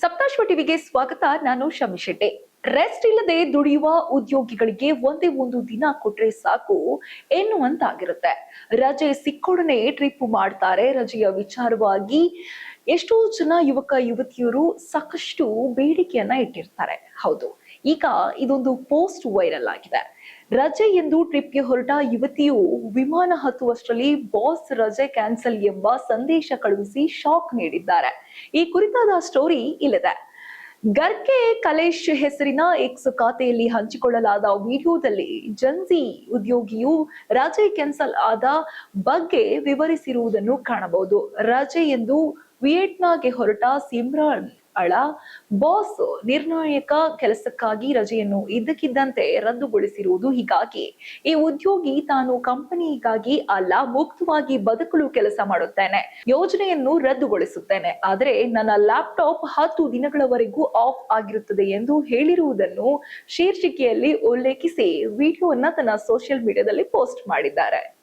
ಸಪ್ತಾಶ್ವ ಟಿವಿಗೆ ಸ್ವಾಗತ. ನಾನು ಶಮಿ ಶೆಟ್ಟಿ. ರೆಸ್ಟ್ ಇಲ್ಲದೆ ದುಡಿಯುವ ಉದ್ಯೋಗಿಗಳಿಗೆ ಒಂದೇ ಒಂದು ದಿನ ಕೊಟ್ರೆ ಸಾಕು ಎನ್ನುವಂತಾಗಿರುತ್ತೆ. ರಜೆ ಸಿಕ್ಕೊಡನೆ ಟ್ರಿಪ್ ಮಾಡ್ತಾರೆ. ರಜೆಯ ವಿಚಾರವಾಗಿ ಎಷ್ಟೋ ಜನ ಯುವಕ ಯುವತಿಯರು ಸಾಕಷ್ಟು ಬೇಡಿಕೆಯನ್ನ ಇಟ್ಟಿರ್ತಾರೆ. ಹೌದು, ಈಗ ಇದೊಂದು ಪೋಸ್ಟ್ ವೈರಲ್ ಆಗಿದೆ. ರಜೆ ಎಂದು ಟ್ರಿಪ್ಗೆ ಹೊರಟ ಯುವತಿಯು ವಿಮಾನ ಹತ್ತುವಷ್ಟರಲ್ಲಿ ಬಾಸ್ ರಜೆ ಕ್ಯಾನ್ಸಲ್ ಎಂಬ ಸಂದೇಶ ಕಳುಹಿಸಿ ಶಾಕ್ ನೀಡಿದ್ದಾರೆ. ಈ ಕುರಿತಾದ ಸ್ಟೋರಿ ಇಲ್ಲಿದೆ. ಗರ್ಕೆ ಕಲೇಶ್ ಹೆಸರಿನ ಎಕ್ಸ್ ಖಾತೆಯಲ್ಲಿ ಹಂಚಿಕೊಳ್ಳಲಾದ ವಿಡಿಯೋದಲ್ಲಿ ಜನ್ಸಿ ಉದ್ಯೋಗಿಯು ರಜೆ ಕ್ಯಾನ್ಸಲ್ ಆದ ಬಗ್ಗೆ ವಿವರಿಸಿರುವುದನ್ನು ಕಾಣಬಹುದು. ರಜೆ ಎಂದು ವಿಯೆಟ್ನಾಂಗೆ ಹೊರಟ ಸಿಮ್ರಾನ್ ಅಳ ಬಾಸ್ ನಿರ್ಣಾಯಕ ಕೆಲಸಕ್ಕಾಗಿ ರಜೆಯನ್ನು ಇದ್ದಕ್ಕಿದ್ದಂತೆ ರದ್ದುಗೊಳಿಸಿರುವುದು. ಹೀಗಾಗಿ ಈ ಉದ್ಯೋಗಿ ತಾನು ಕಂಪನಿಗಾಗಿ ಅಲ್ಲ, ಮುಕ್ತವಾಗಿ ಬದುಕಲು ಕೆಲಸ ಮಾಡುತ್ತೇನೆ, ಯೋಜನೆಯನ್ನು ರದ್ದುಗೊಳಿಸುತ್ತೇನೆ, ಆದರೆ ನನ್ನ ಲ್ಯಾಪ್ಟಾಪ್ 10 ದಿನಗಳವರೆಗೂ ಆಫ್ ಆಗಿರುತ್ತದೆ ಎಂದು ಹೇಳಿರುವುದನ್ನು ಶೀರ್ಷಿಕೆಯಲ್ಲಿ ಉಲ್ಲೇಖಿಸಿ ವಿಡಿಯೋವನ್ನ ತನ್ನ ಸೋಷಿಯಲ್ ಮೀಡಿಯಾದಲ್ಲಿ ಪೋಸ್ಟ್ ಮಾಡಿದ್ದಾರೆ.